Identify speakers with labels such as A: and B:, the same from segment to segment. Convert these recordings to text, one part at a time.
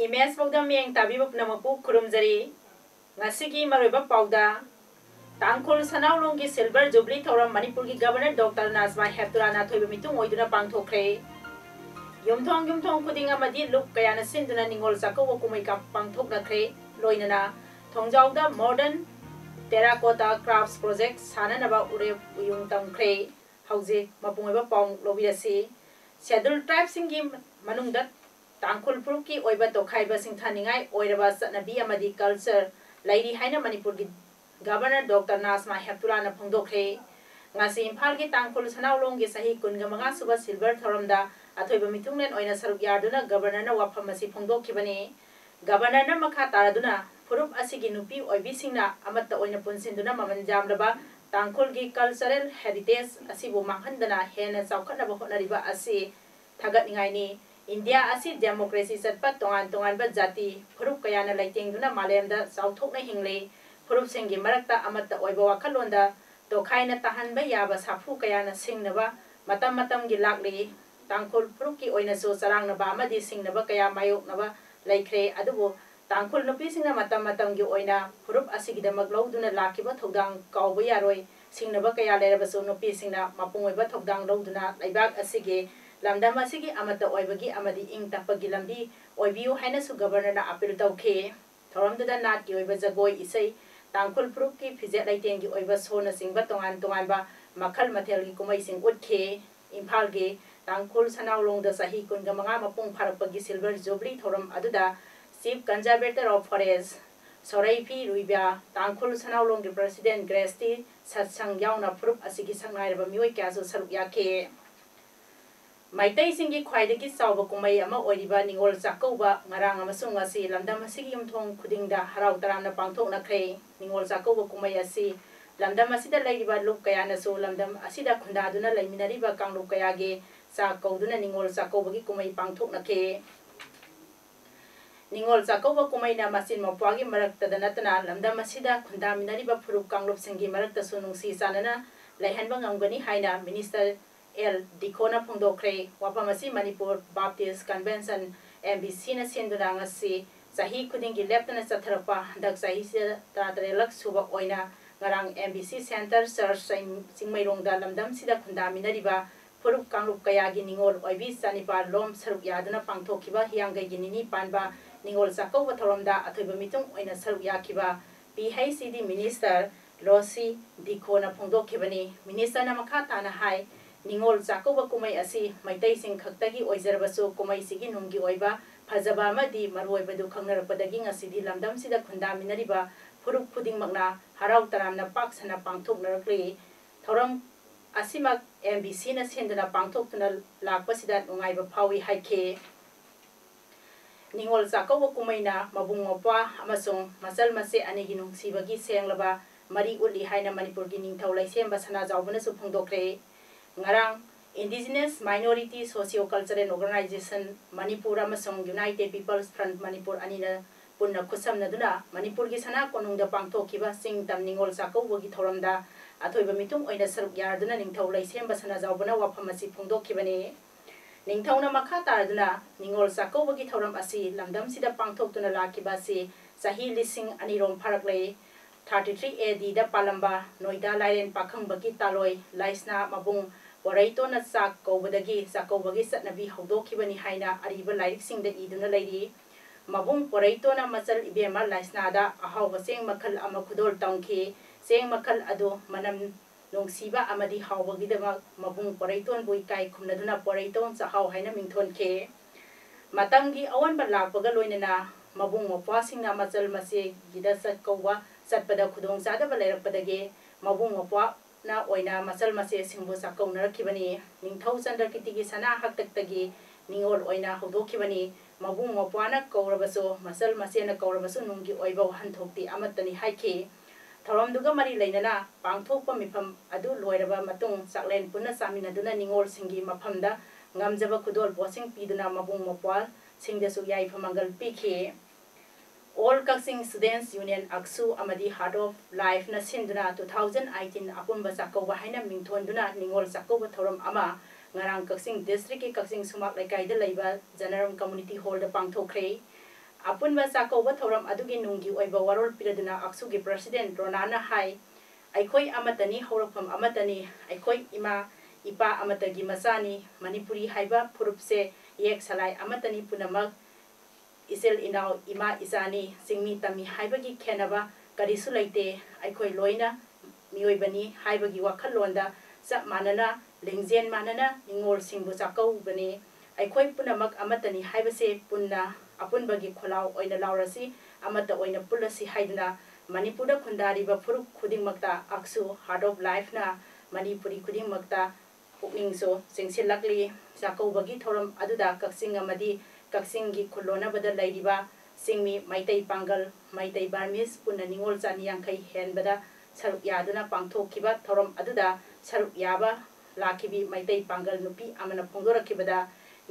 A: Image Paodam yang tabi namapu kurumjari ngasigi maroiba pauda tangkol sanaulong gi silver jubilee thoram Manipur gi Governor Dr. Nazma Hepturana thoiba mitung oiduna pangthokre yumthong khuding amadi luk kayana sinduna ningol sako kumai ka pangthoknakre loinana thongjauda modern terracotta crafts project sananaba ure uyung tamkre hauze mapungoiba paung lobirasi scheduled tribes singi manungda tangkol puruki oiba tokhaiba singthaningai oiraba satnabi amadi culture lairi haina Manipur gi Governor Dr. Nazma Hepturana phongdokre ngasi imphal gi tangkol sanaulong gi sahi kungamanga suba silver thoramda athoiba mitunglen oina saruk yarduna Governor na wafam asi phongdokhibani Governor na makha taraduna purup asigi nupi oibi singna amatta oina punsinduna maman jamlaba tangkol gi cultural heritage asibu manghandana hena chaukhatnaba honariba asi thagatningai ni India asi democracy satpa tongan ba jati purup kayana laitengduna malemda chauthokna hingle purup sengi marakta amatta oiba wakhalonda tokhaina tahanba yaba safu kayana singnaba matam gi lakli tangkol purup ki oina so sarangna ba amadi singnaba kaya mayoknaba laikre adubu tangkol nupi singna matam gi oina purup asigidamak lawduna lakiba thodang kawba yaroi singnaba kaya leraba so nupi singna mapungoiba thodang lawduna laibak asigi lamdam asigi amata oibagi amadi ing tapagi lambi oibiu haina su Governor na appeal tawkhe thoramda nat ki oiba jagoi isai tangkol purup ki phije laitengi oiba sona singba tongan ba makhal mathel gi kumai sing utkhe imphal gi tangkol sanaulong da sahi kunga manga mapung pharakpagi silver jubilee thoram aduda chief conservator of forest Soraipi Ruibya tangkol sanaulong gi president Gresti satsang yauna purup asigi sangnai ba mioi kya so saruk yakhe Maitai singi khwaidagi chawba kumai ama oiriba ningol chakauba ngarang amasung asi lamdam asigi yumthong khudingda harau taramna pangthoknakre ningol chakauba kumai asi lamdam asida lairiba luk kayana so lamdam asida khundaduna laiminariba kanglup kayage chakauduna ningol chakauba gi kumai pangthoknakhe ningol chakauba kumai na masin mapwagi marakta danatana lamdam asida khundaminariba phurup kanglup singi marakta sunungsi sanana laihanba ngamgani haina minister El Dikona Phongdokre wapamasi Manipur Baptist Convention MBC na senduna ngasi sahi khudingi leptana chatharapa dak sahi se tatrelak suba oina ngarang MBC Center Church singmairongda lamdam sida khundaminariba purup kanglup kayagi ningol oibi sanipar lom saruk yaduna pangthokhiba hiangai ginini panba ningol chakauba thoramda athoiba mitung oina saruk yakiba PHCD Minister Losi Dikona Phongdokhibani Minister na makha tana hai ningol chakauba kumai asi maitai sing khaktagi oizarbasu kumai sigi nunggi oiba phajaba amadi maroibadu khangnarapdagi ngasidi lamdam sida khundaminariba purup khuding makna harau taramna paksana pangthoknarakli thoram asimak MBC na senduna pangthoktuna lakpasida nungaiba phawi haikhe ningol chakauba kumaina mabung mopa amasung masal mase anigi nungsibagi senglaba mari uli haina Manipur gi ningthau laisemba sana jawbana su phongdokre ngarang Indigenous Minority Socio-Cultural Organization Manipur amasung United People's Front Manipur anina punna khusamnaduna Manipur gi sana konungda pangthokhiba singtam ningol chakauba gi thoramda athoiba mitung oina saruk yarduna ningthau laisemba sana jawbana wafam asi phongdokhibani ningthauna makha taraduna ningol chakauba gi thoram asi lamdam sida pangthoktuna lakiba si sahi lising anirom pharaklei 33 AD da palamba Noida Lairen pakhambagi taloi laisna mabung Poraito na sak kaubadagi sakawbagi satnabi hawdokhibani haina ariba lairik singda iduna lairi mabung Poraito na masal ibema laisnada ahawba seng makhal ama khudol tangkhi seng makhal adu manam nungsiba amadi hawbagidama mabung Poraiton bui kai khumnaduna Poraiton sahaw haina mingthonke matamgi awan ba lakpaga loinana mabung mopwa singna masal mase gida sat kawwa satpada khudong sada ba lairakpadage mabung mopwa na oina masal mase singbu sakau narakibani ningthau chandrakitigi sana haktaktagi ningol oina hawdokhibani mabung mapwana kaurabaso masal masena kaurabaso nunggi oiba hanthokti amatani haiki thorom duga mari leinana pangthokpa mifam adu loiraba matung saklen punna saminaduna ningol singi mafamda ngamjaba kudol posing piduna mabung mapwal singdasu yai phamangal pikhi All Kaksing Students Union Aksu Amadi Heart of Life na sinduna 2018 apunba sakauba haina mingthonduna ningol sakauba thoram ama ngarang Kaksing District ki Kaksing Sumak Laikai da laiba Janaram Community Hall da pangthokre apunba sakauba thoram adugi nunggi oiba warol piraduna Aksu gi President Ronana hai aikoi amatani horopham amatani aikoi ima ipa amatagi masani Manipuri haiba phurupse yek salai amatani punamak Isel inau ima isani singmi tami haibagi khenaba karisu laite aikoi loina mioibani haibagi wakhalonda sa manana lingjen manana ningol singbu sakau bani aikoi punamak amatani haibase punna apunbagi kholau oina laurasi amata oina pulasi haidna Manipura khundari ba phuruk khudingmakta aksu Heart of Life na Manipuri khudingmakta pukningso singsilakli sakau bagi thoram aduda Kaksing amadi Kaksing gi khulona bada lairiba singmi maitai pangal maitai barmis punna ningol chani yangkai henbada saruk yaduna pangthokkiba thorom aduda saruk yaba lakibi maitai pangal nupi amana phongdorakibada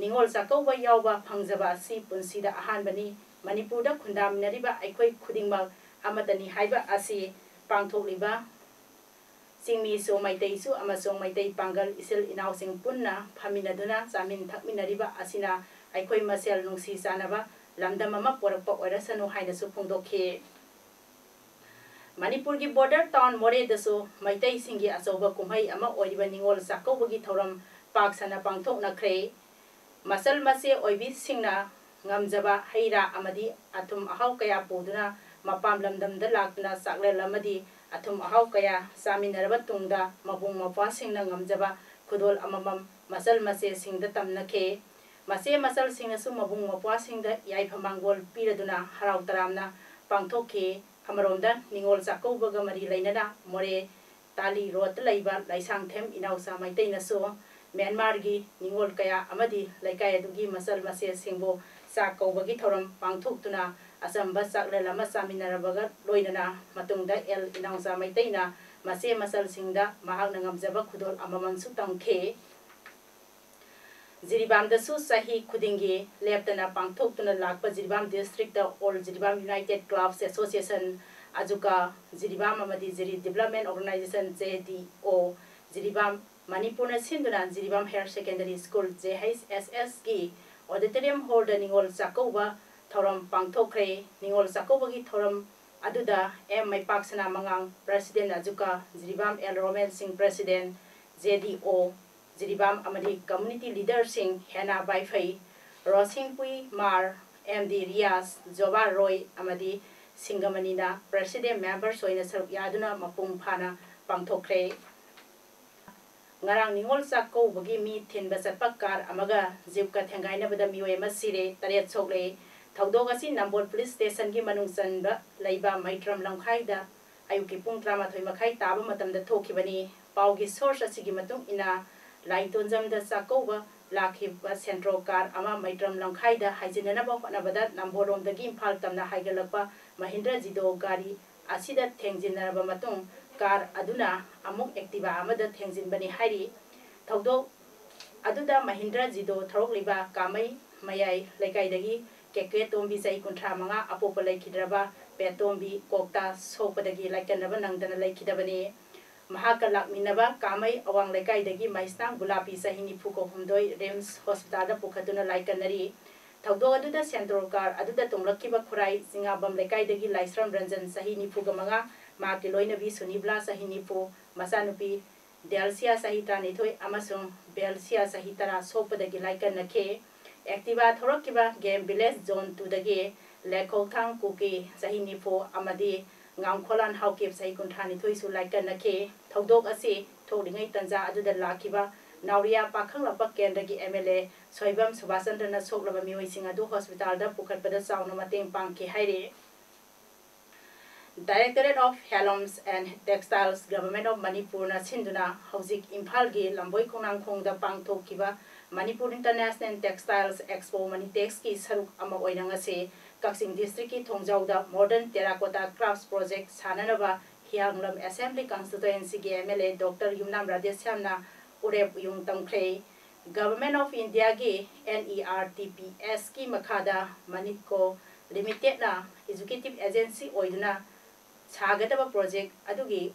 A: ningol sakauba yawba phangjaba si punsida ahanbani Manipurda khundaminariba aikoi khudingma amatani haiba asi pangthokliba singmi so maitai su amasong maitai pangal isel inausing punna phaminaduna chamin thakminariba asina aikoi masel nungsi sanaba lamdam ama porakpa oirasanu haina su phongdokhe Manipur gi border town more dasu maitai singi asoba kumhai ama oiriba ningol sakauba gi thoram pak sana pangthok nakre masal mase oibi singna ngamjaba haira amadi athum ahau kaya poduna mapam lamdam da lakna saklel amadi athum ahau kaya saminaraba tungda mabung mapwa singna ngamjaba khudol amamam masal mase singda tamnakhe Mase masal singnasu mabung mapwa singda yai phamangol piraduna harau taramna pangthokhe amaromda ningol sakaubaga mari lainana more tali road laiba laisang them inausa maitainasu Myanmar gi ningol kaya amadi laikai adugi masal mase singbo sakaubagi thoram pangthoktuna asamba saklelama saminarabaga loinana matungda el inausa maitaina mase masal singda mahakna ngamjaba khudol amamangsu tangkhe Jiribam dasu sahi khudingi leptana pangthoktuna lakpa Jiribam district da All Jiribam United Clubs Association ajuka Jiribam amadi Jiri Development Organization JDO Jiribam Manipur na sinduna Jiribam Higher Secondary School JHSS gi auditorium hall da ningol sakauba thoram pangthokre ningol sakauba gi thoram aduda M Maipaksana mangang president ajuka Jiribam L Roman Singh president JDO Jiribam amadi community leader sing Hena Baifai Rosing Pui Mar MD Rias Joba Roy amadi Singamanina president members soina saruk yaduna mapung phana pangthokre ngarang ningol sakko bagi mi thinba satpakar amaga jibka thengaina bada miwe masire taret sokle thawdogasi Nambol police station gi manung chanba leiba maitram lamkhaida ayuki pung 13 makhai taba matamda thokibani paugi source asigi matung ina Laitonjam da sakauba lakhiba central car ama maitram lamkhaida haijinana ba honabada Namborom dagi Imphal tamna haigalakpa Mahindra Jido gari asida thengjinaraba matung car aduna amuk activa amada thengjinbani hairi thawdo aduda Mahindra Jido throkliba kamai mayai laikai keke tombi sai kunthra manga apopa laikhidraba petombi kokta sopadagi laikanaba nangdana laikhidabani Mahaka lakminaba kamai awang laikai dagi maisnang gulapi sahini phuko humdoi Rems hospital da pukhatuna laikanari thawdo aduda central car aduda tonglakiba khurai singabam laikai dagi Laisram Ranjan sahini phuga manga ma kiloina bi Sunibla sahini phu masanupi Delsia sahita nithoi amasung Belsia sahitara sopadagi laikanakhe Activa thorokiba game village zone 2 dagi Lekhothang kuki sahini phu amadi Ngangkholan haukip sahi kunthani thoisu laikanakhe thawdok asi tholingai tanja aduda lakiba Nauria pakhangla kendra MLA Soibam Subhasandana soklaba miyoising adu hospital da pukhatpada sauna mateng pangke haire Directorate of Handlooms and Textiles Government of Manipur na sinduna hauzik Imphal gi lamboi khonang khongda pangthokiba Manipur International Textiles Expo Manitex ki saruk ama oina ngase Kaksing District ki Thongjau Modern Terracotta Crafts Project sananaba Hianglam Assembly Constituency ki MLA Dr. Yumnam Radhesyamna urep yung tamkre Government of India ki NERTPS ki makhada Manipco Limited na Executive Agency oiduna Sagataba project adugi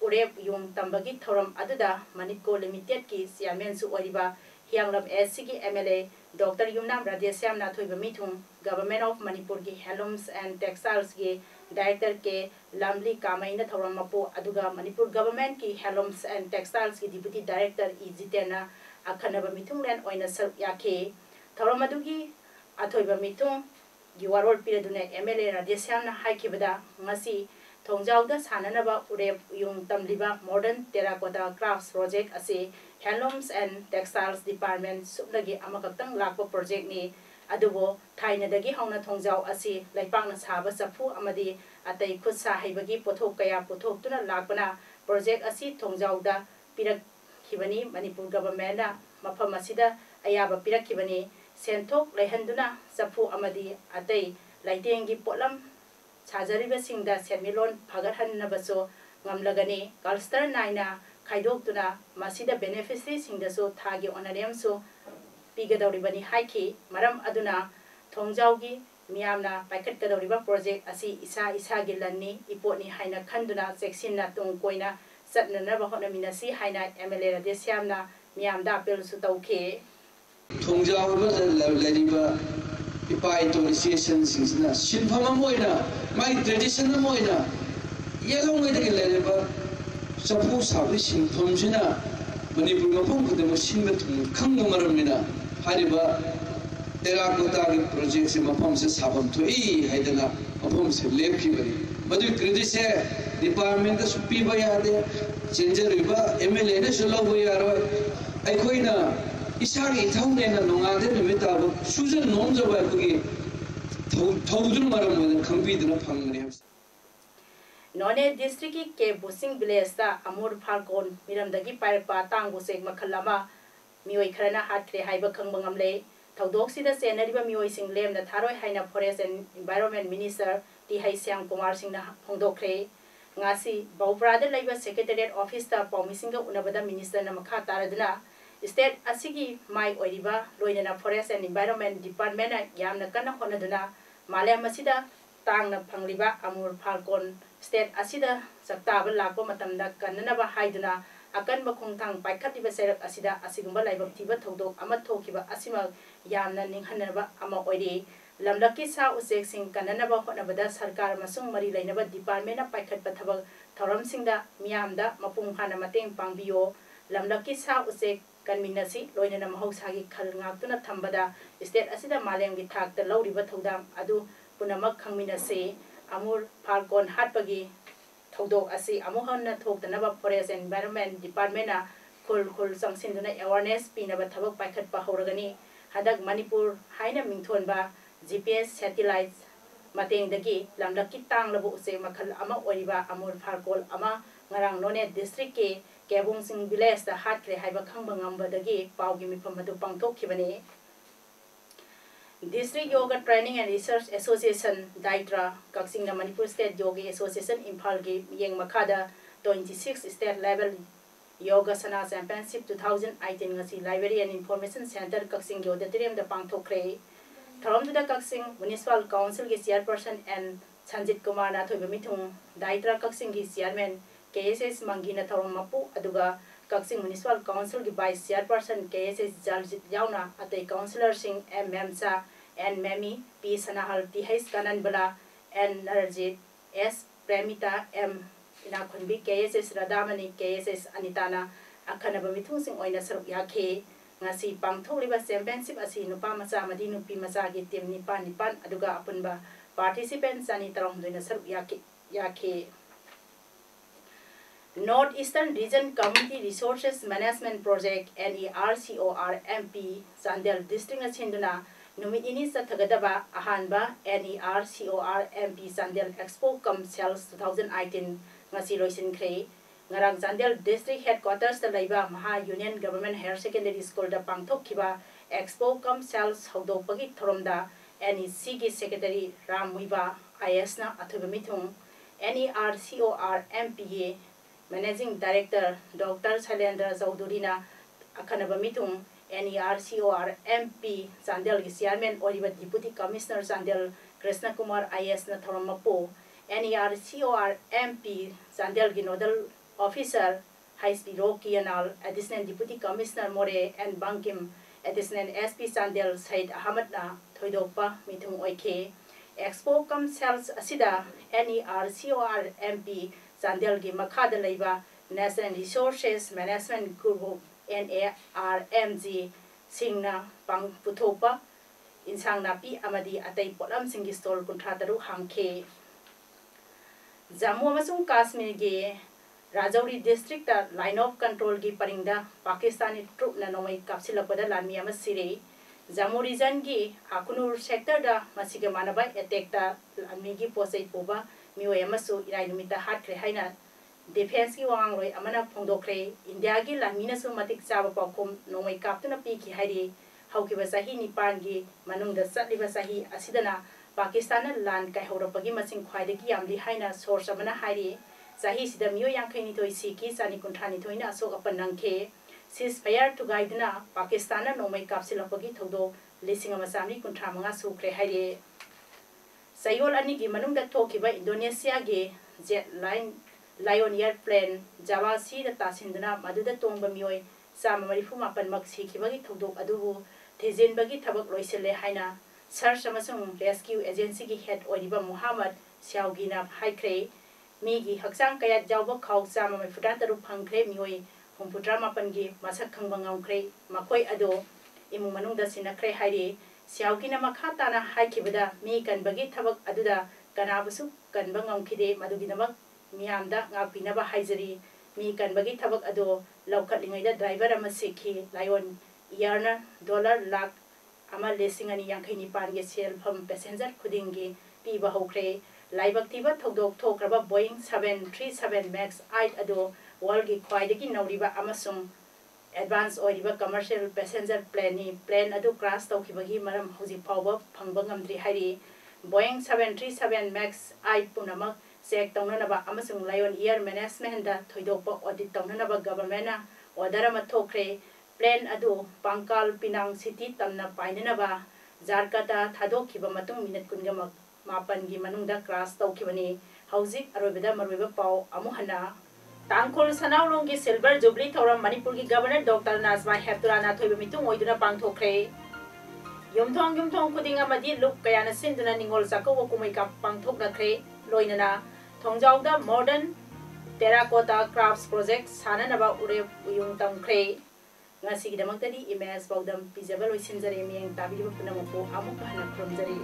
A: urep yung tambagi thoram aduda Manipco Limited ki chairman su oriba Hianglam SC ki MLA Dr. Yumnam Radhesyam na thoiba mithung Government of Manipur ki Handlooms and Textiles ki Director ke Lamli Kamai na thoram mapo aduga Manipur Government ki Handlooms and Textiles ki Deputy Director Ijitena akhanaba mithung len oina sar yakhe thoram adugi athoiba mithung Yuarol piradune MLA Radhesyam na haikibada ngasi Thongjau da sananaba urep yung tamliba Modern Terracotta Crafts Project ase Handlooms and Textiles Department subnagi amakaktang lakpa project ni adubo thainadagi hauna Thongjau ase laipangna saba safu amadi atai khutsa haibagi pothok kaya pothok tuna lakpana project ase Thongjau da pirak khibani Manipur government na mafam asida ayaba pirak khibani senthok lehanduna safu amadi atai laitengi potlam Sajariba Singda Semilon Pagahan Nabaso Ngamlagani Galster Naina Kaidok Masida beneficiaries Singdaso Tagi Onariam so Pigadoribani Haiki Maram Aduna Thongjaugi Miamna Packet Kadoriba project Asi Isa Gilani Ipotni Haina Kanduna Sexina Tung Koina Satna Navahona Minasi Haina MLA Desiamna Miamda Bill Sutauke
B: Thongjau Ladiba Ipai to association singna Shinfama Moina, my traditional Moina, Yellow Medical Sapu Sabi Shinfamsina, Manipur Mapung the machine with Kangamaramina, Hariba, Terracotta projects in Mapam's Sabam to E. Haidana, Mapam's Lepibari. But you criticize department of Pibaya, Ginger River, MLA, Shalaway, Aikoina. Isari Tongana Nongade Mitabo, Susan Noms of Akugi Todun Maram compete in a Pangam.
A: None district ke Busing Blesta, Amur Parkon, Miram Dagi Parpa, Tango Seg Makalama, Mioi Krana Hatre Haiba Kangamle, Taudoxi the Senariba Mioi Sing Lem, the Taro Haina Forest and Environment Minister, Di Haisiang Kumar Sing Hongdokre, Ngasi, Baubrada Labor Secretariat Office, Pomisinga Unabada Minister Namaka Taradana. State asigi mai oiriba loinana Forest and Environment Department yamna kana honaduna Malaya masida tangna phangliba Amur Falcon State asida saktaba lakpa matamda kananaba haiduna akanba khongthang paikhatliba serak asida asigumba laibak thiba thodok ama thokiba asima yamna ninghanaba ama oiri lamlaki sa usek sing kananaba honabada sarkar masung mari lainaba department na paikhatpa thabak thoramsingda miyamda mapung phana mateng pangbiyo lamlaki sa usek Kanminasi, Loinana Mahosagi Kalngatuna Tambada, State Asida Malang Vitak, the Loriba Todam, Adu, Punamak Kangminase, Amur Parkon Hatpagi, Todo Asi, Amuhana Tok, the Nava Forest and Environment Department, Kul Sangsinduna awareness, Pinaba Tabak Packet Pahoragani, Hadak Manipur, Haina Mingtonba, GPS satellites, Mateng Dagi, Lamlaki Tang Labu Se Makal Ama Oriba, Amur Parkol Ama, Narang None District. Kabung sing bilas da hat kre haiba khangba ngamba dagi pawgi mifam adu pangtok khibani District Yoga Training and Research Association Daitra Kaksing na Manipur State Yoga Association Imphal gi yeng makhada 26 state level Yoga Sana Championship 2018 ngasi Library and Information Center Kaksing auditorium da pangtok kre Tharom da Kaksing Municipal Council gi chairperson and Sanjit Kumar na thoiba mithung Daitra Kaksing gi chairman KSS Mangina Mapu Aduga Kaksing Municipal Council ki Vice Chairperson KSS Jaljit Yauna Atay Councillor Singh M. Memsa N. Memi P. Sanahal T.H. Kananbala N. Narjit S. Premita M. Inakunbi KSS Radamani KSS Anitana Akanaba Mithung Sing Oina Saruk Yake Ngasi Pangtholiba Championship Asi Nupa Masa Madi Nupi Masa ki Team Nipan Aduga Apunba Participants Ani Tarong Doina Saruk Yake Northeastern Region Community Resources Management Project NERCORMP Sandel District Chinduna Numit ini sa Tagadaba Ahanba NERCORMP Sandel Expo Cum Sales 2018 ngasi loisin kre ngarang Chandel District Headquarters da laiba Maha Union Government Higher Secondary School da pangthokkiba Expo cum Sales Hawdokpagi Thoromda NEC gi Secretary Ram Muiba IS na athuba mithung NERCOR MPA Managing Director Dr. Salendra Chaudhuri na akhanaba mithung NERCOR MP Chandel gi Chairman Oriba Deputy Commissioner Chandel Krishna Kumar IS na thoromapo NERCOR MP Chandel gi Nodal Officer High Speed Rokianal Additional Deputy Commissioner More and Bankim Additional SP Chandel Said Ahmad na thoidokpa mithung oike Expo cum Sales asida NERCOR MP Chandel gi makhada leiba National Resources Management Group NARMG singna pang puthopa insang napi amadi atai polam singi stall kunthataru hangke Jammu amasung Kashmir gi Rajouri district da line of control gi paringda Pakistani troop na nomai kapsilapada lanmi amasire Jammu region gi Akunur sector da masiga manaba attack da lanmi gi posai poba mioi amasu irai numita hatkre haina Defense ki wang roi amana phongdokre India gi lamina su matik chaba pakom nomai kaptuna pi ki hairi hauki basahi nipan gi manung da satli basahi asidana Pakistan lan kai horapagi masing khwaide ki yamli haina source amana hairi sahi sida mio yangkhaini toi siki sani kunthani toina asok apanangke ceasefire to guide na Pakistan nomai kapsilapagi thodo lising amasami kunthra manga sukre hairi sayol ani gi manung da thokiba Indonesia gi jet line Lion airplane Java Sea da tasinduna maduda tongba mioi sama marifu mapan mak sikibagi thodok adubu thejenbagi thabak loisele haina search amasung rescue agency gi head oiba Muhammad Siaugina haikre mi gi haksang kayat jawba khau sama mai futa taru phangkre mioi humputra mapan gi masak khangba ngangkre makoi ado imu manung da sinakre haire Siaugina makha tana haikibada mi kanbagi thabak aduda kanabusu kanba ngangkhide madugi namak Miamda ngapinaba haizari mi kanbagi thabak ado laukhatlingaida driver ama sikhi Lion Air dollar lakh ama lesingani yangkhaini pan ge selfam passenger khudingi piba hokre laibak tiba thodok thokraba Boeing 737 Max 8 ado world gi khwaidagi nauriba amasung advance oiriba commercial passenger plane ado crash tawkhibagi maram hoji pawba phangba ngamdri hari Boeing 737 Max 8 punamak check taunanaba amasung Lion Air Management da thoidokpa audit taunanaba government na order ama thokre plane adu Pangkal Pinang city tamna painanaba Jarkata thadokhiba matung minute kunga mapan gi manungda crash tawkhibani hauzik aroibada maroiba pau amuhana Tangkhol Sanaulong gi silver jubilee thoram Manipur gi governor Dr. Nazma Hepturana thoiba mitung oiduna pangthokre yumthong khuding amadi luk kayana sinduna ningol sakaw kumai ka pangthokrakre loinana Thongjawda modern terracotta crafts project sananaba ure uyung tamkre ngasigidamaktadi image Paodam pijabal oisinjare miyang tabiriba punamapo amuk hana khurumjari